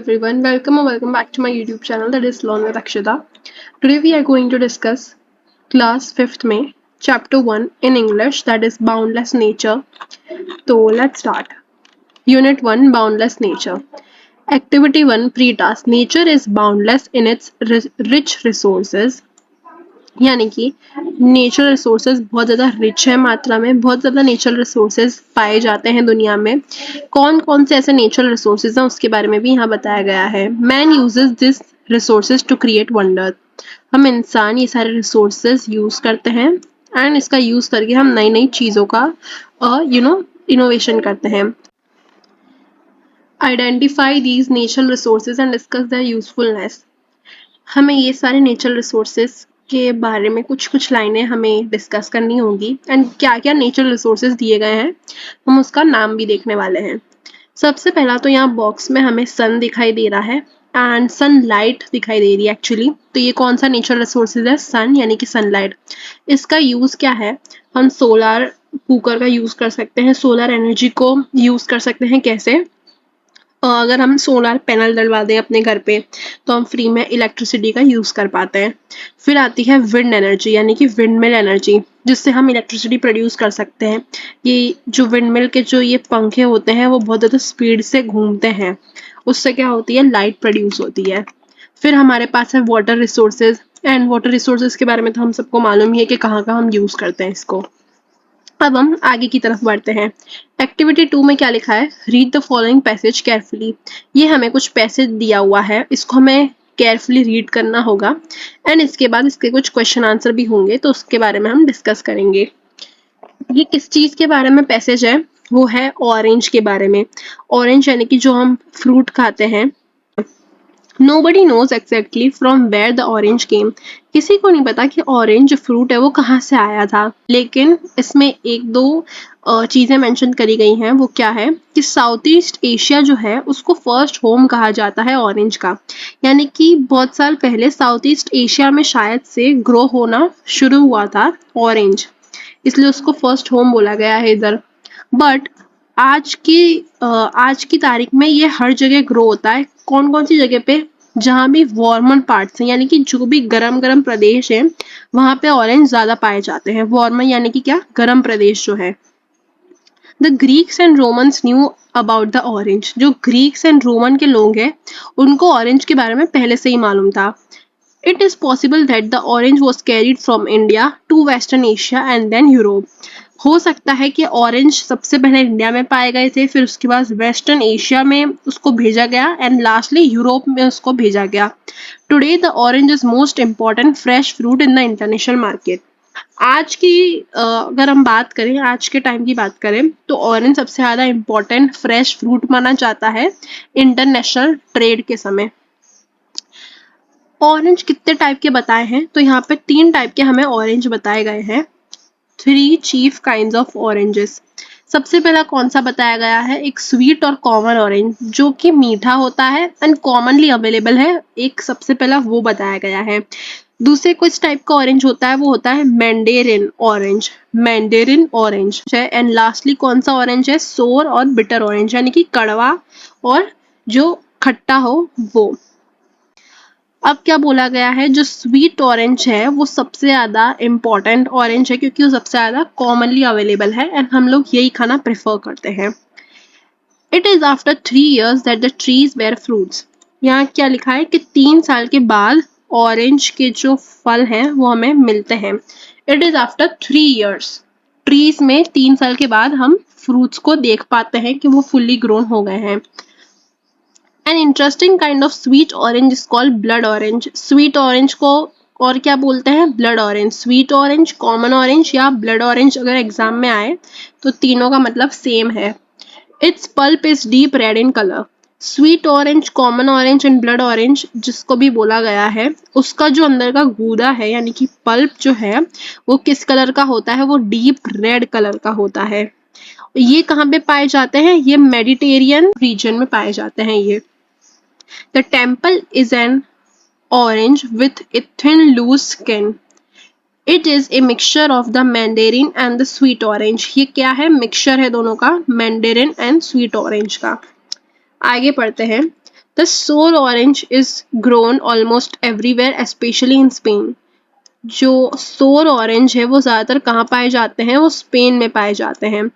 everyone, welcome back to my YouTube channel, that is Learn with Akshita. Today we are going to discuss class 5th May, chapter 1 in English, that is Boundless Nature. So let's start. Unit 1, Boundless Nature. Activity 1, pre-task. Nature is boundless in its rich resources. यानी कि natural resources बहुत ज़्यादा rich है मात्रा में, बहुत ज़्यादा natural resources पाए जाते हैं दुनिया में. कौन कौन से ऐसे नेचुरल रिसोर्सेज हैं उसके बारे में भी यहाँ बताया गया है. Man uses this resources to create wonder. हम इंसान ये सारे रिसोर्सेज यूज़ करते हैं एंड इसका यूज़ करके हम नई नई चीज़ों का इनोवेशन करते हैं. Identify these natural resources and discuss their usefulness. हमें ये सारे नेचुरल रिसोर्सेज के बारे में कुछ कुछ लाइनें हमें डिस्कस करनी होगी एंड क्या क्या नेचुरल रिसोर्सेज दिए गए हैं हम उसका नाम भी देखने वाले हैं. सबसे पहला तो यहाँ बॉक्स में हमें सन दिखाई दे रहा है एंड सनलाइट दिखाई दे रही है एक्चुअली. तो ये कौन सा नेचुरल रिसोर्सेज है? सन यानी कि सनलाइट. इसका यूज़ क्या है? हम सोलर कुकर का यूज़ कर सकते हैं, सोलर एनर्जी को यूज़ कर सकते हैं. कैसे? अगर हम सोलर पैनल डलवा दें अपने घर पे तो हम फ्री में इलेक्ट्रिसिटी का यूज़ कर पाते हैं. फिर आती है विंड एनर्जी यानी कि विंडमिल एनर्जी, जिससे हम इलेक्ट्रिसिटी प्रोड्यूस कर सकते हैं. ये जो विंडमिल के जो ये पंखे होते हैं वो बहुत ज़्यादा स्पीड से घूमते हैं, उससे क्या होती है? लाइट प्रोड्यूस होती है. फिर हमारे पास है water resources and water resources के बारे में तो हम सबको मालूम ही है कि कहाँ कहाँ हम यूज़ करते हैं इसको. अब हम आगे की तरफ बढ़ते हैं. एक्टिविटी 2 में क्या लिखा है? Read the following passage carefully. ये हमें कुछ पैसेज दिया हुआ है, इसको हमें केयरफुली रीड करना होगा एंड इसके बाद इसके कुछ क्वेश्चन आंसर भी होंगे तो उसके बारे में हम डिस्कस करेंगे. ये किस चीज़ के बारे में पैसेज है? वो है ऑरेंज के बारे में. ऑरेंज यानी कि जो हम फ्रूट खाते हैं. Nobody knows exactly from where the orange came. किसी को नहीं पता कि ऑरेंज फ्रूट है वो कहाँ से आया था, लेकिन इसमें एक दो चीज़ें मेंशन करी गई हैं. वो क्या है कि साउथ ईस्ट एशिया जो है उसको फर्स्ट होम कहा जाता है ऑरेंज का. यानी कि बहुत साल पहले साउथ ईस्ट एशिया में शायद से ग्रो होना शुरू हुआ था ऑरेंज, इसलिए उसको फर्स्ट होम बोला गया है इधर. बट आज की तारीख में ये हर जगह ग्रो होता है. कौन कौन सी जगह पे? जहाँ भी वार्मर पार्ट्स हैं यानी कि जो भी गरम गरम प्रदेश हैं वहाँ पे ऑरेंज ज़्यादा पाए जाते हैं. वार्मर यानी कि क्या? गरम प्रदेश जो है. The Greeks and Romans knew about the orange. जो ग्रीक्स एंड रोमन के लोग हैं उनको ऑरेंज के बारे में पहले से ही मालूम था. It is possible that the orange was carried from India to Western Asia and then Europe. हो सकता है कि ऑरेंज सबसे पहले इंडिया में पाए गए थे, फिर उसके बाद वेस्टर्न एशिया में उसको भेजा गया एंड लास्टली यूरोप में उसको भेजा गया. Today the orange is most important fresh fruit in the international market. आज की अगर हम बात करें, आज के टाइम की बात करें तो ऑरेंज सबसे ज़्यादा इम्पॉर्टेंट फ्रेश फ्रूट माना जाता है इंटरनेशनल ट्रेड के समय. ऑरेंज कितने टाइप के बताए हैं? तो यहाँ पे 3 टाइप के हमें ऑरेंज बताए गए हैं. 3 चीफ काइंड्स ऑफ ऑरेंजेस. सबसे पहला कौन सा बताया गया है? एक स्वीट और कॉमन ऑरेंज जो कि मीठा होता है एंड कॉमनली अवेलेबल है. एक सबसे पहला वो बताया गया है. दूसरे कुछ टाइप का ऑरेंज होता है, वो होता है मैंडेरिन ऑरेंज. मैंडेरिन ऑरेंज है. एंड लास्टली कौन सा ऑरेंज है? सोर और बिटर ऑरेंज यानी कि कड़वा और जो खट्टा हो वो. अब क्या बोला गया है? जो स्वीट ऑरेंज है वो सबसे ज़्यादा इम्पॉर्टेंट ऑरेंज है क्योंकि वो सबसे ज़्यादा कॉमनली अवेलेबल है एंड हम लोग यही खाना प्रेफर करते हैं. It is after 3 years that the trees bear fruits. यहाँ क्या लिखा है कि 3 साल के बाद ऑरेंज के जो फल हैं वो हमें मिलते हैं. It is after 3 years. Trees में 3 साल के बाद हम फ्रूट्स को देख पाते हैं कि वो फुल्ली ग्रोन हो गए हैं. An interesting kind of sweet orange is called blood orange. Sweet orange को और क्या बोलते हैं? blood orange. Sweet orange, common orange या blood orange अगर एग्जाम में आए तो तीनों का मतलब सेम है. Its pulp is deep red in color. Sweet orange, common orange and blood orange जिसको भी बोला गया है उसका जो अंदर का गूदा है यानी कि पल्प जो है वो किस कलर का होता है? वो डीप रेड कलर का होता है. ये कहाँ पे पाए जाते हैं? ये मेडिटेरियन रीजन में पाए जाते हैं. ये The temple is an orange with a thin loose skin. It is a mixture of the mandarin and the sweet orange. ये क्या है? मिक्सचर है दोनों का, mandarin and sweet orange का. आगे पढ़ते हैं. द सोर orange is grown almost everywhere especially in Spain. जो सोर ऑरेंज है वो ज़्यादातर कहाँ पाए जाते हैं, वो स्पेन में पाए जाते हैं।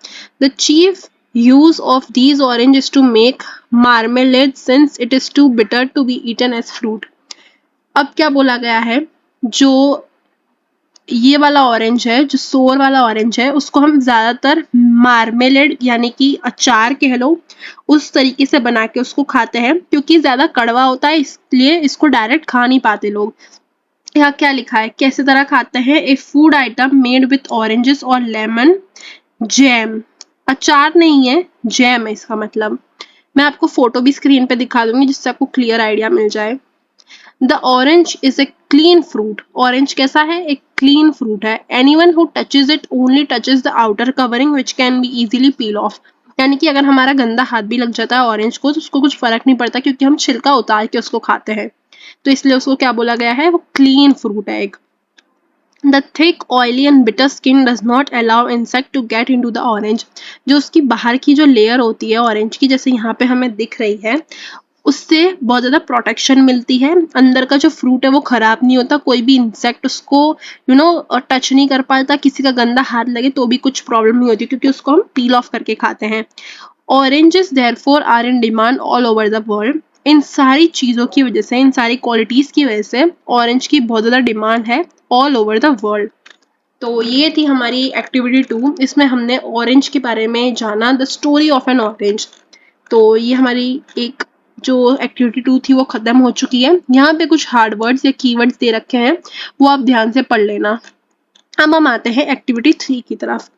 The chief use of these orange is to make marmalade since it is too bitter to be eaten as fruit. अब क्या बोला गया है, जो ये वाला ऑरेंज है, जो सोर वाला ऑरेंज है, उसको हम ज़्यादातर मार्मेलेड यानी कि अचार कह लो, उस तरीके से बना के उसको खाते हैं, क्योंकि ज़्यादा कड़वा होता है इसलिए इसको डायरेक्ट खा नहीं पाते लोग। यहाँ क्या लिखा है, कैसे तरह खाते हैं, ए food item made with oranges और लेमन जैम। अचार नहीं है, जैम है इसका मतलब। मैं आपको फोटो भी स्क्रीन पे दिखा दूंगी जिससे आपको क्लियर आइडिया मिल जाए। The orange is a clean fruit. Orange कैसा है, एक क्लीन फ्रूट है। Anyone who touches it only touches the outer covering which can be easily peel of. यानी कि अगर हमारा गंदा हाथ भी लग जाता है ऑरेंज को तो उसको कुछ फर्क नहीं पड़ता, क्योंकि हम छिलका उतार के उसको खाते हैं। तो इसलिए उसको क्या बोला गया है, वो क्लीन फ्रूट है एक। The thick, oily and bitter skin does not allow insect to get into the orange. जो उसकी बाहर की जो लेयर होती है ऑरेंज की, जैसे यहाँ पे हमें दिख रही है, उससे बहुत ज़्यादा प्रोटेक्शन मिलती है। अंदर का जो फ्रूट है वो ख़राब नहीं होता, कोई भी इंसेक्ट उसको टच नहीं कर पाता, किसी का गंदा हाथ लगे तो भी कुछ प्रॉब्लम नहीं होती, क्योंकि उसको हम पील ऑफ करके खाते हैं। Oranges therefore are in demand all over the world. इन सारी चीज़ों की वजह से, इन सारी क्वालिटीज़ की वजह से ऑरेंज की बहुत ज़्यादा डिमांड है ऑल ओवर द वर्ल्ड। तो ये थी हमारी एक्टिविटी 2। इसमें हमने ऑरेंज के बारे में जाना, the story of N orange. तो ये हमारी एक जो एक्टिविटी 2 थी वो खत्म हो चुकी है। यहाँ पे कुछ हार्ड वर्ड्स या कीवर्ड्स दे रखे हैं, वो आप ध्यान से पढ़ लेना। अब हम आते हैं एक्टिविटी 3 की तरफ।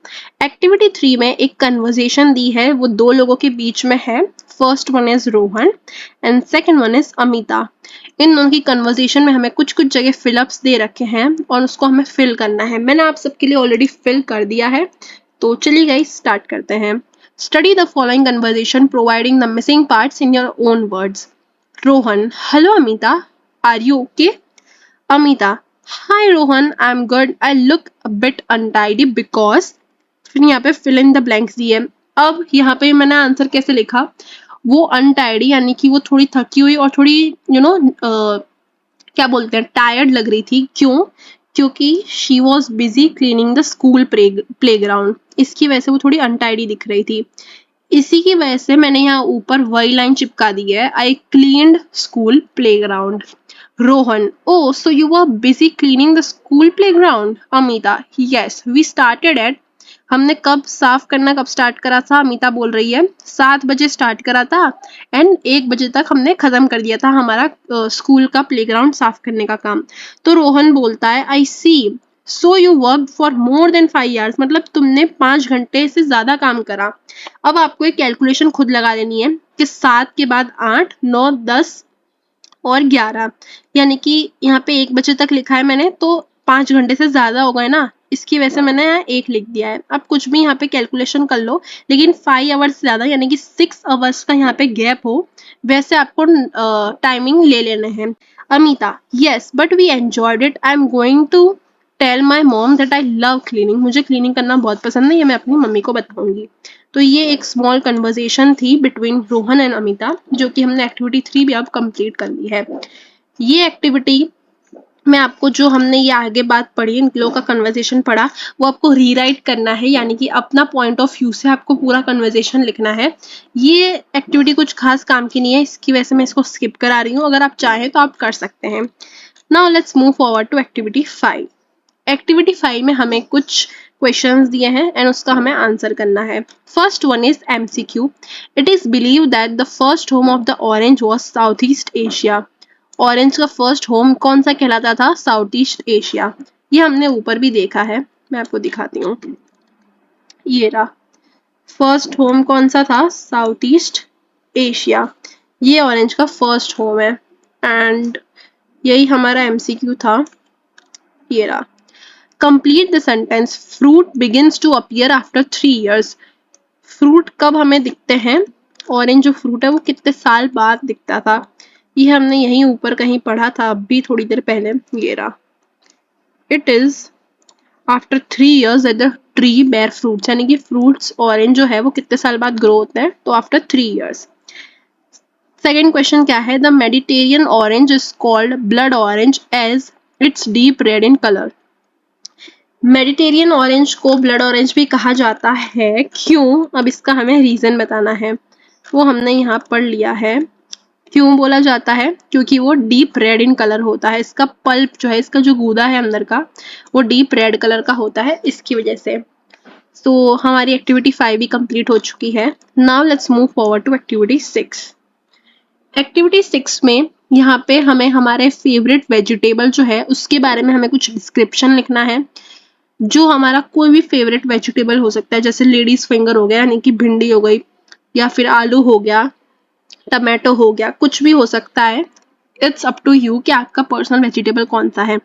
एक्टिविटी 3 में एक कन्वर्सेशन दी है, वो दो लोगों के बीच में है। First one is Rohan and second one is Amita. इन दोनों की कन्वर्सेशन में हमें कुछ कुछ जगह फिलअप्स दे रखे हैं और उसको हमें फिल करना है। मैंने आप सबके लिए ऑलरेडी फिल कर दिया है, तो चलिए गाइस स्टार्ट करते हैं। Study the following conversation providing the missing parts in your own words. Rohan, hello Amita, are you okay? Amita, hi Rohan, I'm good. I look a bit untidy because फिर यहाँ पे fill in the blanks दिए। अब यहाँ पे मैंने answer कैसे लिखा, वो अनटायर्डी यानी कि वो थोड़ी थकी हुई और थोड़ी क्या बोलते हैं, टायर्ड लग रही थी। क्यों? क्योंकि she was busy cleaning the school playground. इसकी वजह से वो थोड़ी अनटायर्डी दिख रही थी। इसी की वजह से मैंने यहाँ ऊपर वही लाइन चिपका दी है, I cleaned school playground. Rohan, oh, so you were busy cleaning the school playground? Amita, yes, we started at। हमने कब साफ करना कब स्टार्ट करा था? अमिता बोल रही है 7 बजे स्टार्ट करा था एंड 1 बजे तक हमने खत्म कर दिया था हमारा स्कूल का प्लेग्राउंड साफ करने का काम। तो रोहन बोलता है, I see, so you work for more than 5 hours. मतलब तुमने 5 घंटे से ज्यादा काम करा। अब आपको एक कैलकुलेशन खुद लगा लेनी है कि 7 के बाद 8, 9, 10 और 11, यानी कि यहाँ पे 1 बजे तक लिखा है मैंने, तो 5 घंटे से ज्यादा हो गए ना, इसकी वजह से मैंने यहाँ 1 लिख दिया है। अब कुछ भी यहाँ पे कैलकुलेशन कर लो, लेकिन 5 आवर्स से ज्यादा यानी कि 6 आवर्स का यहाँ पे गैप हो, वैसे आपको टाइमिंग ले लेने हैं। Amita, yes but we enjoyed it, I am going to tell my mom that I love cleaning. मुझे क्लीनिंग करना बहुत पसंद है, ये मैं अपनी मम्मी को बताऊंगी। तो ये एक स्मॉल कन्वर्सेशन थी बिटवीन रोहन एंड अमिता, जो कि हमने एक्टिविटी 3 भी अब कंप्लीट कर ली है। ये एक्टिविटी में आपको जो हमने ये आगे बात पढ़ी, इन लोगों का कन्वर्सेशन पढ़ा, वो आपको रीराइट करना है, यानी कि अपना पॉइंट ऑफ व्यू से आपको पूरा कन्वर्सेशन लिखना है। ये एक्टिविटी कुछ खास काम की नहीं है, इसकी वजह से मैं इसको स्किप करा रही हूँ। अगर आप चाहें तो आप कर सकते हैं। Now let's move forward to activity 5। Activity 5 में हमें कुछ क्वेश्चंस दिए हैं एंड उसका हमें आंसर करना है। First one is MCQ. It is believe that the first home of the orange was south East Asia. Orange का फर्स्ट होम कौन सा कहलाता था? South East Asia. ये हमने ऊपर भी देखा है, मैं आपको दिखाती हूँ। ये रहा, फर्स्ट होम कौन सा था? South East Asia. ये ऑरेंज का फर्स्ट होम है एंड यही हमारा एमसीक्यू था। ये रहा, complete the sentence, fruit begins to appear after 3 years। फ्रूट कब हमें दिखते हैं? ऑरेंज जो फ्रूट है वो कितने साल बाद दिखता था? ये हमने यहीं ऊपर कहीं पढ़ा था अभी थोड़ी देर पहले। ये रहा, it is after 3 years that the tree bear fruits. यानी कि फ्रूट्स ऑरेंज जो है वो कितने साल बाद ग्रो होते हैं? तो आफ्टर 3 years। सेकेंड क्वेश्चन क्या है, the Mediterranean orange is called blood orange as it's deep red in colour. Mediterranean orange को ब्लड ऑरेंज भी कहा जाता है, क्यों? अब इसका हमें रीजन बताना है, वो हमने यहाँ पढ़ लिया है। क्यों बोला जाता है? क्योंकि वो डीप रेड इन कलर होता है, इसका पल्प जो है, इसका जो गूदा है अंदर का, वो डीप रेड कलर का होता है, इसकी वजह से। तो हमारी एक्टिविटी 5 भी कंप्लीट हो चुकी है। Now let's move forward to activity 6। Activity 6 में यहाँ पे हमें हमारे फेवरेट वेजिटेबल जो है उसके बारे में हमें कुछ डिस्क्रिप्शन लिखना है। जो हमारा कोई भी फेवरेट वेजिटेबल हो सकता है, जैसे लेडीज फिंगर हो गया यानी कि भिंडी हो गई, या फिर आलू हो गया, टमाटो हो गया, कुछ भी हो सकता है। इट्स अप टू यू कि आपका पर्सनल वेजिटेबल कौन सा है।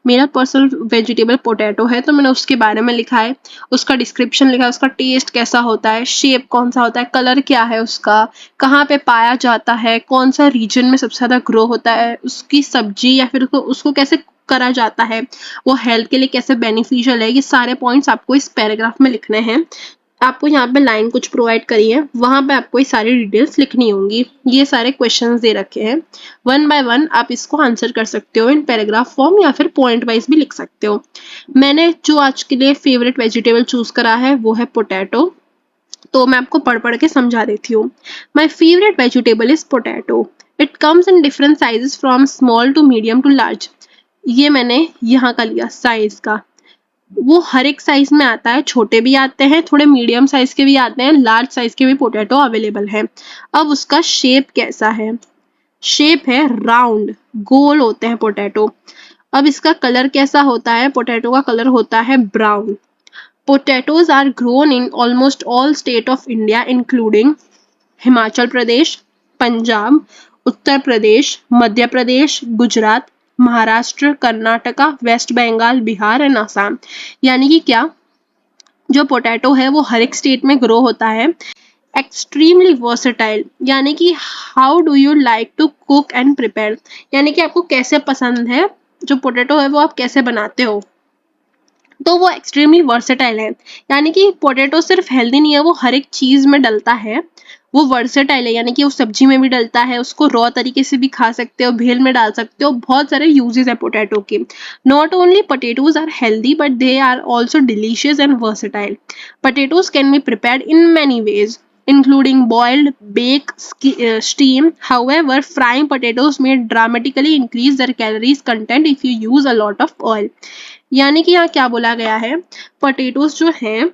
मेरा पर्सनल वेजिटेबल पोटैटो है, तो मैंने उसके बारे में लिखा है, उसका डिस्क्रिप्शन लिखा है, उसका टेस्ट कैसा होता है, शेप कौन सा होता है, कलर क्या है उसका, कहाँ पे पाया जाता है, कौन सा रीजन में सबसे ज़्यादा ग्रो होता है, उसकी सब्जी या फिर उसको कैसे करा जाता है, वो हेल्थ के लिए कैसे बेनिफिशियल है। ये सारे पॉइंट्स आपको इस पैराग्राफ में लिखने हैं। आपको यहाँ पे लाइन कुछ प्रोवाइड करी है, वहां पे आपको ये सारी डिटेल्स लिखनी होंगी। ये सारे क्वेश्चंस दे रखे हैं, वन बाय वन आप इसको आंसर कर सकते हो इन पैराग्राफ फॉर्म, या फिर पॉइंट वाइज भी लिख सकते हो। मैंने जो आज के लिए फेवरेट वेजिटेबल चूज करा है वो है पोटैटो, तो मैं आपको पढ़ पढ़ के समझा देती हूँ। My favourite vegetable is potato. It comes in different sizes from small to medium to large. ये मैंने यहाँ का लिया साइज का, वो हर एक साइज में आता है, छोटे भी आते हैं, थोड़े मीडियम साइज के भी आते हैं, लार्ज साइज के भी पोटैटो अवेलेबल है। अब उसका शेप कैसा है? शेप है राउंड, गोल होते हैं पोटैटो। अब इसका कलर कैसा होता है? पोटैटो का कलर होता है brown. Potatoes are grown in almost all state of India including Himachal Pradesh, Punjab, Uttar Pradesh, Madhya Pradesh, Gujarat, Maharashtra, Karnataka, West Bengal, Bihar and Assam. यानी कि क्या, जो पोटैटो है वो हर एक स्टेट में ग्रो होता है। एक्सट्रीमली वर्सेटाइल, यानी कि how do you like to cook and prepare, यानी कि आपको कैसे पसंद है, जो पोटैटो है वो आप कैसे बनाते हो। तो वो एक्सट्रीमली वर्सेटाइल है, यानी कि पोटैटो सिर्फ हेल्दी नहीं है, वो हर एक चीज में डलता है। वो वर्सेटाइल है, यानी कि वो सब्जी में भी डलता है, उसको रॉ तरीके से भी खा सकते हो, भेल में डाल सकते हो, बहुत सारे यूजेस है पोटैटो के। Not only potatoes are healthy but they are also delicious and versatile. Potatoes can be prepared in many ways including boiled, bake, steam. However, frying potatoes may dramatically increase their calories content if you use a lot of oil. यानी कि यहाँ क्या बोला गया है, potatoes जो हैं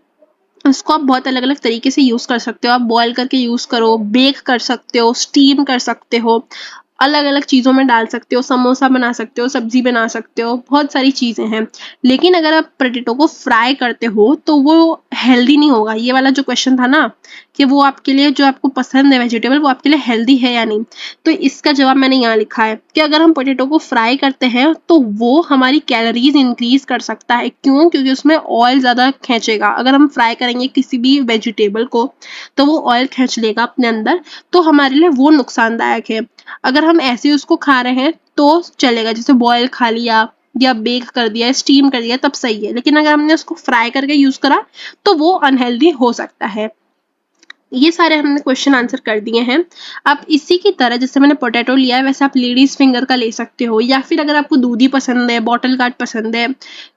उसको आप बहुत अलग अलग तरीके से यूज कर सकते हो। आप बॉईल करके यूज करो, बेक कर सकते हो, स्टीम कर सकते हो, अलग अलग चीज़ों में डाल सकते हो, समोसा बना सकते हो, सब्जी बना सकते हो, बहुत सारी चीज़ें हैं। लेकिन अगर आप पोटैटो को फ्राई करते हो तो वो हेल्दी नहीं होगा। ये वाला जो क्वेश्चन था ना कि वो आपके लिए, जो आपको पसंद है वेजिटेबल, वो आपके लिए हेल्दी है या नहीं, तो इसका जवाब मैंने यहाँ लिखा है कि अगर हम पोटैटो को फ्राई करते हैं तो वो हमारी कैलोरीज इंक्रीज कर सकता है। क्यों? क्योंकि उसमें ऑयल ज़्यादा खींचेगा। अगर हम फ्राई करेंगे किसी भी वेजिटेबल को तो वो ऑयल खींच लेगा अपने अंदर, तो हमारे लिए वो नुकसानदायक है। अगर हम ऐसे ही उसको खा रहे हैं तो चलेगा, जैसे बॉयल खा लिया या बेक कर दिया, स्टीम कर दिया, तब सही है। लेकिन अगर हमने उसको फ्राई करके यूज करा तो वो अनहेल्दी हो सकता है। ये सारे हमने क्वेश्चन आंसर कर दिए हैं। आप इसी की तरह, जैसे मैंने पोटैटो लिया है वैसे आप लेडीज फिंगर का ले सकते हो, या फिर अगर आपको दूधी पसंद है, बॉटल गार्ड पसंद है,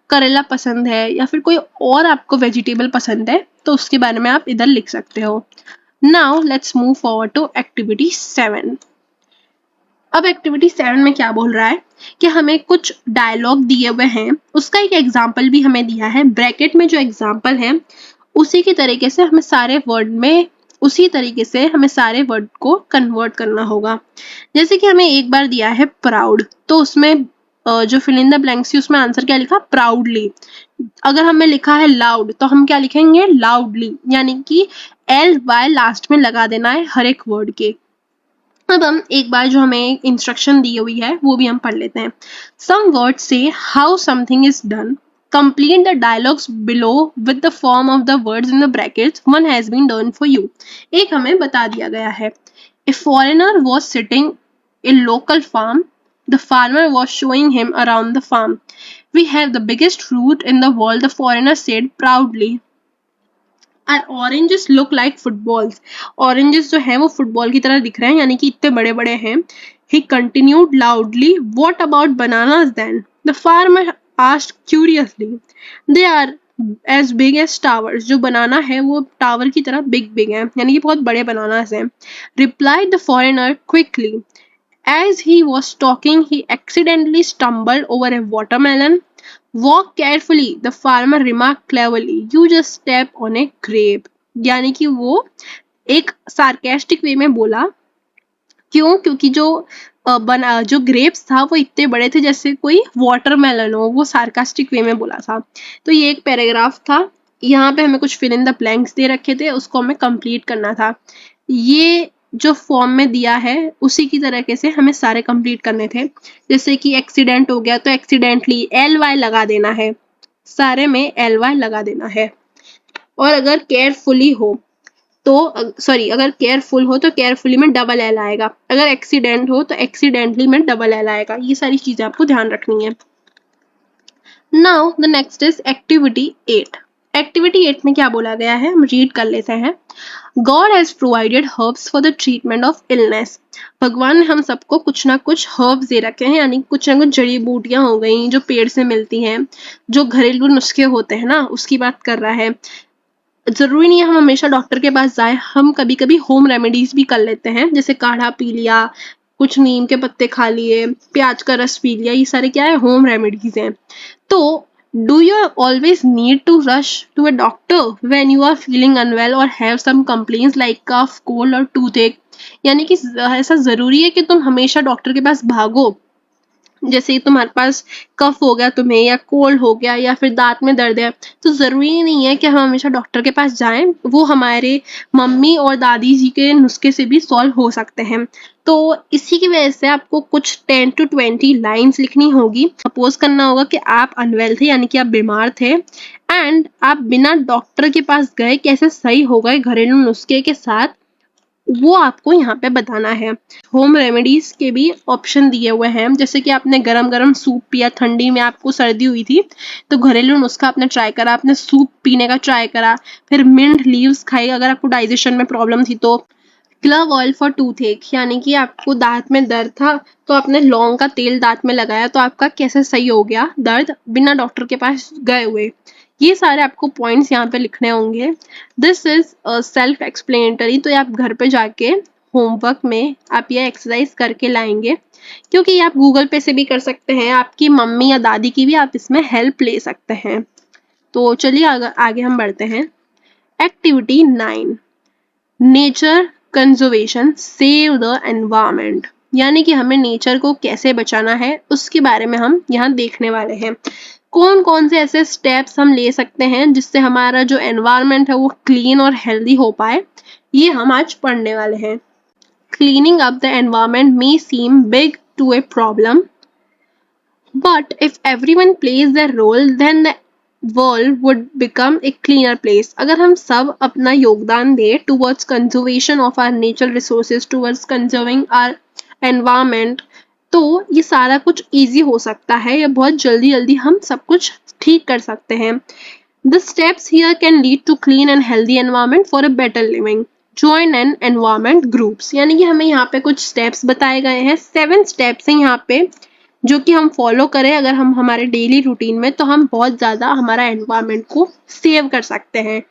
करेला पसंद है, या फिर कोई और आपको वेजिटेबल पसंद है तो उसके बारे में आप इधर लिख सकते हो। Now let's move forward to activity 7। अब एक्टिविटी 7 में क्या बोल रहा है कि हमें कुछ डायलॉग दिए हुए हैं, उसका एक एग्जाम्पल भी हमें दिया है। ब्रैकेट में जो एग्जाम्पल है उसी की तरीके से हमें सारे वर्ड में, उसी तरीके से हमें सारे वर्ड को कन्वर्ट करना होगा। जैसे कि हमें एक बार दिया है प्राउड, तो उसमें जो फिल इन द ब्लैंक्स थी उसमें आंसर क्या लिखा? प्राउडली। अगर हमें लिखा है लाउड तो हम क्या लिखेंगे? लाउडली, यानी कि एल वाई लास्ट में लगा देना है हर एक वर्ड के। अब हम एक बार जो हमें इंस्ट्रक्शन दी हुई है वो भी हम पढ़ लेते हैं। सम वर्ड्स से how something is done. Complete the dialogues below with the form of the words in the brackets. One has been done for you. एक हमें बता दिया गया है। A foreigner was sitting in local farm. The farmer was showing him around the farm. We have the biggest fruit in the world, the foreigner said proudly. Are oranges look like footballs. Oranges जो है वो football की तरह दिख रहे हैं, यानी कि इतने बड़े बड़े हैं। He continued loudly, what about bananas then? The farmer asked curiously. They are as big as towers. जो बनाना है वो टावर की तरह बिग बिग है, यानी कि बहुत बड़े बनानास हैं। Replied the foreigner quickly. As he was talking, he accidentally stumbled over a watermelon. Walk carefully, the farmer remarked cleverly. You just step on a grape. यानी कि वो एक सार्केस्टिक वे में बोला। क्यों? क्योंकि जो ग्रेप्स था वो इतने बड़े थे जैसे कोई वाटरमेलन हो। वो सार्कास्टिक वे में बोला था। तो ये एक पैराग्राफ था। यहाँ पे हमें कुछ फिल इन द ब्लैंक्स दे रखे थे, उसको हमें कंप्लीट करना था। ये जो फॉर्म में दिया है उसी की तरीके से हमें सारे कंप्लीट करने थे। जैसे कि एक्सीडेंट हो गया तो एक्सीडेंटली एल वाई लगा देना है, सारे में एल वाई लगा देना है। और अगर केयरफुली हो तो सॉरी, अगर केयरफुल हो तो केयरफुली में डबल एल आएगा। अगर एक्सीडेंट हो तो एक्सीडेंटली में डबल एल आएगा। ये सारी चीजें आपको ध्यान रखनी है। Now the next is activity 8। Activity 8 में क्या बोला गया है हम रीड कर लेते हैं। God has provided herbs for the treatment of illness. भगवान ने हम सबको कुछ ना कुछ हर्ब्स दे रखे हैं, यानी कुछ ना कुछ जड़ी बूटियां हो गई जो पेड़ से मिलती हैं, जो घरेलू नुस्खे होते हैं ना, उसकी बात कर रहा है। जरूरी नहीं है हम हमेशा डॉक्टर के पास जाए, हम कभी कभी होम रेमेडीज भी कर लेते हैं, जैसे काढ़ा पी लिया, कुछ नीम के पत्ते खा लिए, प्याज का रस पी लिया। ये सारे क्या है, होम रेमेडीज हैं। तो do you always need to rush to a doctor when you are feeling unwell or have some complaints like cough, cold or tooth? यानी कि ऐसा जरूरी है कि तुम हमेशा डॉक्टर के पास भागो? जैसे तुम्हारे पास कफ हो गया तुम्हें, या कोल्ड हो गया, या फिर दांत में दर्द है, तो जरूरी नहीं है कि हम हमेशा डॉक्टर के पास जाएं। वो हमारे मम्मी और दादी जी के नुस्खे से भी सॉल्व हो सकते हैं। तो इसी की वजह से आपको कुछ 10 to 20 लाइन्स लिखनी होगी। सपोज करना होगा कि आप अनवेल थे, यानी कि आप बीमार थे, एंड आप बिना डॉक्टर के पास गए कैसे सही हो गए घरेलू नुस्खे के साथ, वो आपको यहाँ पे बताना है। होम रेमेडीज के भी ऑप्शन दिए हुए हैं, जैसे कि आपने गरम गरम सूप पिया, ठंडी में आपको सर्दी हुई थी तो घरेलू नुस्खा आपने ट्राई करा, आपने सूप पीने का ट्राई करा, फिर मिंट लीव्स खाई अगर आपको डाइजेशन में प्रॉब्लम थी तो। क्लव ऑयल फॉर टूथ एक, यानी कि आपको दांत में दर्द था तो आपने लौंग का तेल दांत में लगाया तो आपका कैसे सही हो गया दर्द बिना डॉक्टर के पास गए हुए। ये सारे आपको पॉइंट्स यहाँ पे लिखने होंगे। दिस इज सेल्फ एक्सप्लेनेटरी, तो आप घर पे जाके होमवर्क में आप ये एक्सरसाइज करके लाएंगे, क्योंकि आप गूगल पे से भी कर सकते हैं, आपकी मम्मी या दादी की भी आप इसमें हेल्प ले सकते हैं। तो चलिए आगे हम बढ़ते हैं। Activity 9, nature conservation, save the environment. यानी कि हमें नेचर को कैसे बचाना है उसके बारे में हम यहाँ देखने वाले हैं। कौन कौन से ऐसे स्टेप्स हम ले सकते हैं जिससे हमारा जो एनवायरनमेंट है वो क्लीन और हेल्दी हो पाए, ये हम आज पढ़ने वाले हैं। Cleaning up the environment may seem big too a problem, but if everyone plays their role, then the world would become a cleaner place. अगर हम सब अपना योगदान दें towards conservation of our natural resources, towards conserving our environment, तो ये सारा कुछ easy हो सकता है, या बहुत जल्दी जल्दी हम सब कुछ ठीक कर सकते हैं। The steps here can lead to clean and healthy environment for a better living. Join an environment groups, यानी कि हमें यहाँ पे कुछ steps बताए गए हैं, 7 steps हैं यहाँ पे, जो कि हम फॉलो करें अगर हम हमारे डेली रूटीन में, तो हम बहुत ज़्यादा हमारा एनवायरनमेंट को सेव कर सकते हैं।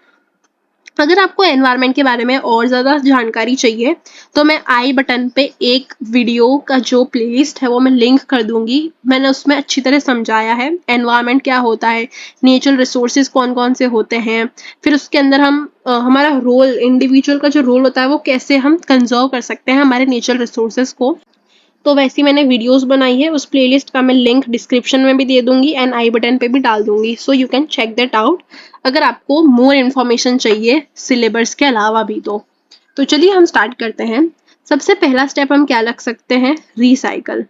अगर आपको एनवायरनमेंट के बारे में और ज़्यादा जानकारी चाहिए तो मैं आई बटन पे एक वीडियो का जो प्लेलिस्ट है वो मैं लिंक कर दूंगी। मैंने उसमें अच्छी तरह समझाया है एनवायरनमेंट क्या होता है, नेचुरल रिसोर्सेज कौन कौन से होते हैं, फिर उसके अंदर हम हमारा रोल, इंडिविजुअल का जो रोल होता है वो कैसे हम कंजर्व कर सकते हैं हमारे नेचुरल रिसोर्सेज को। तो वैसी मैंने वीडियोस बनाई है, उस प्लेलिस्ट का मैं लिंक डिस्क्रिप्शन में भी दे दूंगी एंड आई बटन पे भी डाल दूंगी, so you can check that out अगर आपको मोर इन्फॉर्मेशन चाहिए सिलेबस के अलावा भी। तो चलिए हम स्टार्ट करते हैं। सबसे पहला स्टेप हम क्या रख सकते हैं, रिसाइकल।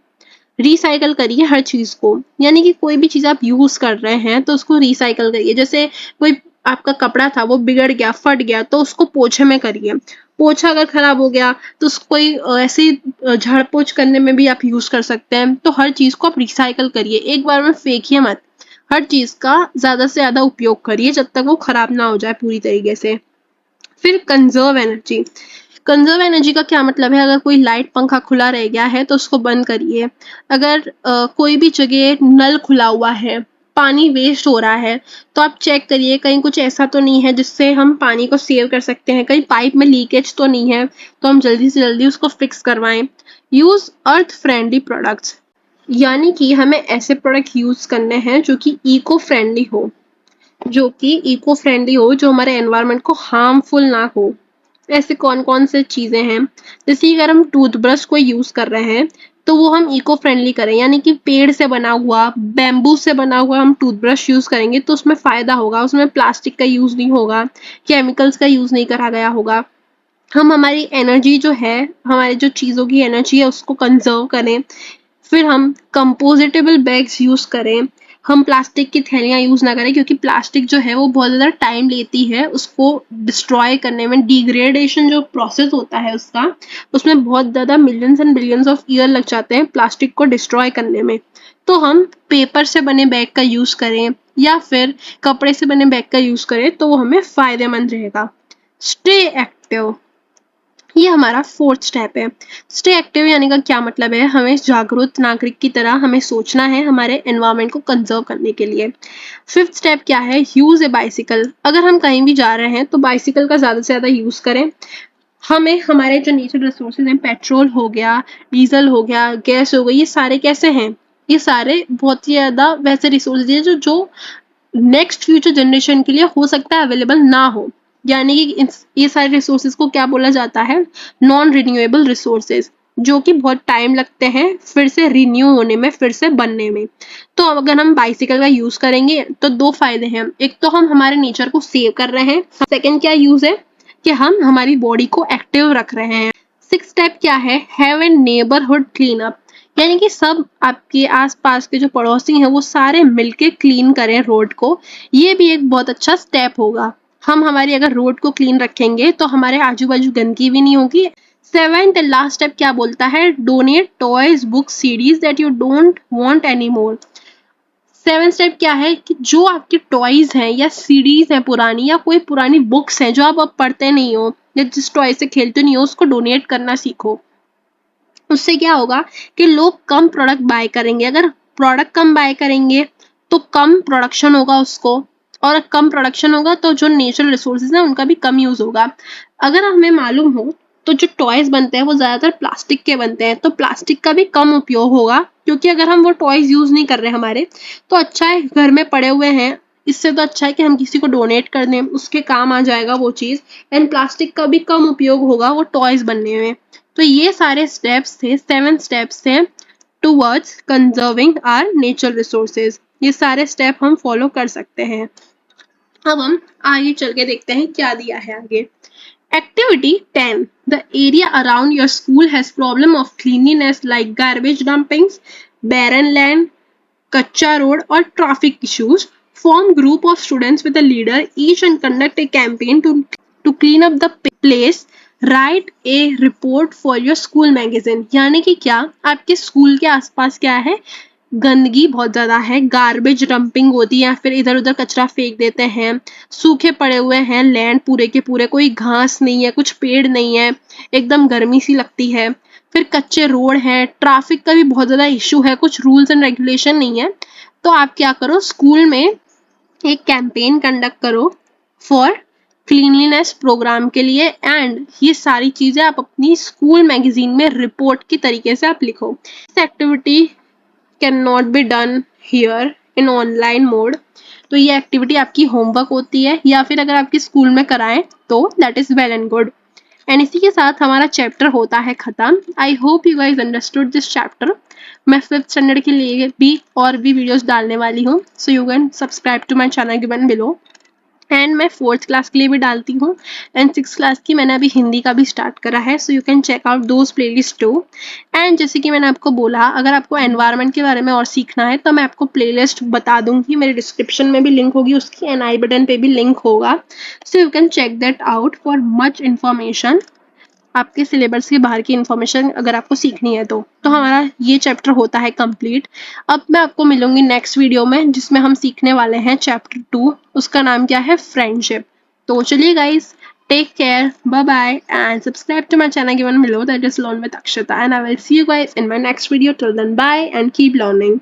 रिसाइकल करिए हर चीज को, यानी कि कोई भी चीज आप यूज कर रहे हैं तो उसको रिसाइकल करिए। जैसे कोई आपका कपड़ा था वो बिगड़ गया, फट गया, तो उसको पोछे में करिए। पोछा अगर खराब हो गया तो उसको ऐसे झाड़ पोछ करने में भी आप यूज कर सकते हैं। तो हर चीज को आप रिसाइकल करिए, एक बार में फेंकिए मत। हर चीज का ज्यादा से ज्यादा उपयोग करिए जब तक वो खराब ना हो जाए पूरी तरीके से। फिर कंजर्व एनर्जी। कंजर्व एनर्जी का क्या मतलब है? अगर कोई लाइट पंखा खुला रह गया है तो उसको बंद करिए। अगर कोई भी जगह नल खुला हुआ है, पानी वेस्ट हो रहा है, तो आप चेक करिए कहीं कुछ ऐसा तो नहीं है जिससे हम पानी को सेव कर सकते हैं, कहीं पाइप में लीकेज तो नहीं है, तो हम जल्दी से जल्दी उसको फिक्स करवाएं। यूज अर्थ फ्रेंडली प्रोडक्ट्स, यानी कि हमें ऐसे प्रोडक्ट यूज करने हैं जो कि इको फ्रेंडली हो, जो हमारे एनवायरनमेंट को हार्मफुल ना हो। ऐसे कौन कौन से चीजें हैं? जैसे कि अगर हम टूथब्रश को यूज कर रहे हैं तो वो हम इको फ्रेंडली करें, यानी कि पेड़ से बना हुआ, बैम्बू से बना हुआ हम टूथब्रश यूज करेंगे तो उसमें फायदा होगा, उसमें प्लास्टिक का यूज नहीं होगा, केमिकल्स का यूज नहीं करा गया होगा। हम हमारी एनर्जी जो है, हमारी जो चीज़ों की एनर्जी है उसको कंजर्व करें। फिर हम कंपोजिटेबल बैग्स यूज़ करें। हम प्लास्टिक की थैलियाँ यूज़ ना करें, क्योंकि प्लास्टिक जो है वो बहुत ज़्यादा टाइम लेती है उसको डिस्ट्रॉय करने में। डिग्रेडेशन जो प्रोसेस होता है उसका, उसमें बहुत ज़्यादा millions and billions of year लग जाते हैं प्लास्टिक को डिस्ट्रॉय करने में। तो हम पेपर से बने बैग का यूज़ करें या फिर कपड़े से बने बैग का यूज़ करें तो वो हमें फ़ायदेमंद रहेगा। स्टे एक्टिव, ये हमारा फोर्थ स्टेप है। स्टे एक्टिव यानी का क्या मतलब है? हमें जागरूक नागरिक की तरह हमें सोचना है हमारे एनवायरनमेंट को कंजर्व करने के लिए। फिफ्थ स्टेप क्या है? यूज ए बाइसिकल। अगर हम कहीं भी जा रहे हैं तो बाइसिकल का ज़्यादा से ज़्यादा यूज़ करें। हमें हमारे जो नेचुरल रिसोर्सेज हैं, पेट्रोल हो गया, डीजल हो गया, गैस हो गई, ये सारे कैसे हैं? ये सारे बहुत ही ज़्यादा वैसे रिसोर्सेज हैं जो नेक्स्ट फ्यूचर जनरेशन के लिए हो सकता है अवेलेबल ना हो। यानी कि ये सारे रिसोर्सेज को क्या बोला जाता है? नॉन रिन्यूएबल रिसोर्सेज, जो कि बहुत टाइम लगते हैं फिर से रिन्यू होने में, फिर से बनने में। तो अगर हम बाइसिकल का यूज करेंगे तो दो फायदे हैं। एक तो हम हमारे नेचर को सेव कर रहे हैं, सेकंड क्या यूज है कि हम हमारी बॉडी को एक्टिव रख रहे हैं। सिक्स स्टेप क्या है? Have a neighbourhood clean up, यानी कि सब आपके आसपास के जो पड़ोसी हैं वो सारे मिलके क्लीन करें रोड को। ये भी एक बहुत अच्छा स्टेप होगा। हम हमारी अगर रोड को क्लीन रखेंगे तो हमारे आजू बाजू गंदगी भी नहीं होगी। सेवेंथ एंड लास्ट स्टेप क्या बोलता है? Donate toys, books, CDs that you don't want any more. Seven step क्या है कि जो आपके टॉयज हैं या सीडीज हैं पुरानी, या कोई पुरानी बुक्स हैं जो आप अब पढ़ते नहीं हो या जिस टॉय से खेलते नहीं हो, उसको डोनेट करना सीखो। उससे क्या होगा कि लोग कम प्रोडक्ट बाय करेंगे। अगर प्रोडक्ट कम बाय करेंगे तो कम प्रोडक्शन होगा उसको, और कम प्रोडक्शन होगा तो जो नेचुरल रिसोर्सेज हैं उनका भी कम यूज होगा। अगर हमें मालूम हो तो जो टॉयज बनते हैं वो ज्यादातर प्लास्टिक के बनते हैं, तो प्लास्टिक का भी कम उपयोग होगा, क्योंकि अगर हम वो टॉयज यूज नहीं कर रहे हमारे, तो अच्छा है घर में पड़े हुए हैं। इससे तो अच्छा है कि हम किसी को डोनेट कर दें, उसके काम आ जाएगा वो चीज, एंड प्लास्टिक का भी कम उपयोग होगा वो टॉयज बनने में। तो ये सारे स्टेप्स थे, 7 स्टेप्स थे towards conserving our natural resources. ये सारे स्टेप हम फॉलो कर सकते हैं। अब हम आगे चल के देखते हैं क्या दिया है आगे। Activity 10. The area around your school has problem of cleanliness like garbage dumpings, barren land, kacha road or traffic issues. Form group of students with a leader each and conduct a campaign to clean up the place. Write a report for your school magazine. यानी कि क्या आपके school के आसपास क्या है? गंदगी बहुत ज़्यादा है, गार्बेज डंपिंग होती है, या फिर इधर उधर कचरा फेंक देते हैं, सूखे पड़े हुए हैं लैंड पूरे के पूरे, कोई घास नहीं है, कुछ पेड़ नहीं है, एकदम गर्मी सी लगती है। फिर कच्चे रोड हैं, ट्रैफिक का भी बहुत ज़्यादा इशू है, कुछ रूल्स एंड रेगुलेशन नहीं है। तो आप क्या करो, स्कूल में एक कैंपेन कंडक्ट करो फॉर क्लीनलीनेस प्रोग्राम के लिए, एंड ये सारी चीज़ें आप अपनी स्कूल मैगजीन में रिपोर्ट की तरीके से आप लिखो। इस activity can not be done here in online mode. तो ये एक्टिविटी आपकी होमवर्क होती है, या फिर अगर आपके स्कूल में कराएं तो that is well and good. And इसी के साथ हमारा चैप्टर होता है खत्म। I hope you guys understood this chapter. मैं 5th स्टैंडर्ड के लिए भी और भी वीडियोस डालने वाली हूँ, so you can subscribe to my channel given below. And मैं 4th क्लास के लिए भी डालती हूँ, एंड 6th क्लास की मैंने अभी हिंदी का भी स्टार्ट करा है, so you can check out those playlist too. And जैसे कि मैंने आपको बोला, अगर आपको एनवायरनमेंट के बारे में और सीखना है तो मैं आपको प्लेलिस्ट बता दूंगी, मेरे डिस्क्रिप्शन में भी लिंक होगी उसकी, एंड आई बटन पे भी लिंक होगा, so you can check that out for much information. आपके सिलेबस के बाहर की इन्फॉर्मेशन अगर आपको सीखनी है तो हमारा ये चैप्टर होता है कंप्लीट। अब मैं आपको मिलूंगी नेक्स्ट वीडियो में, जिसमें हम सीखने वाले हैं चैप्टर 2, उसका नाम क्या है? फ्रेंडशिप। तो चलिए guys, Take care, bye bye, and subscribe to my channel given below, that is Learn with Akshita. And I will see you guys in my next video. Till then, bye and keep learning.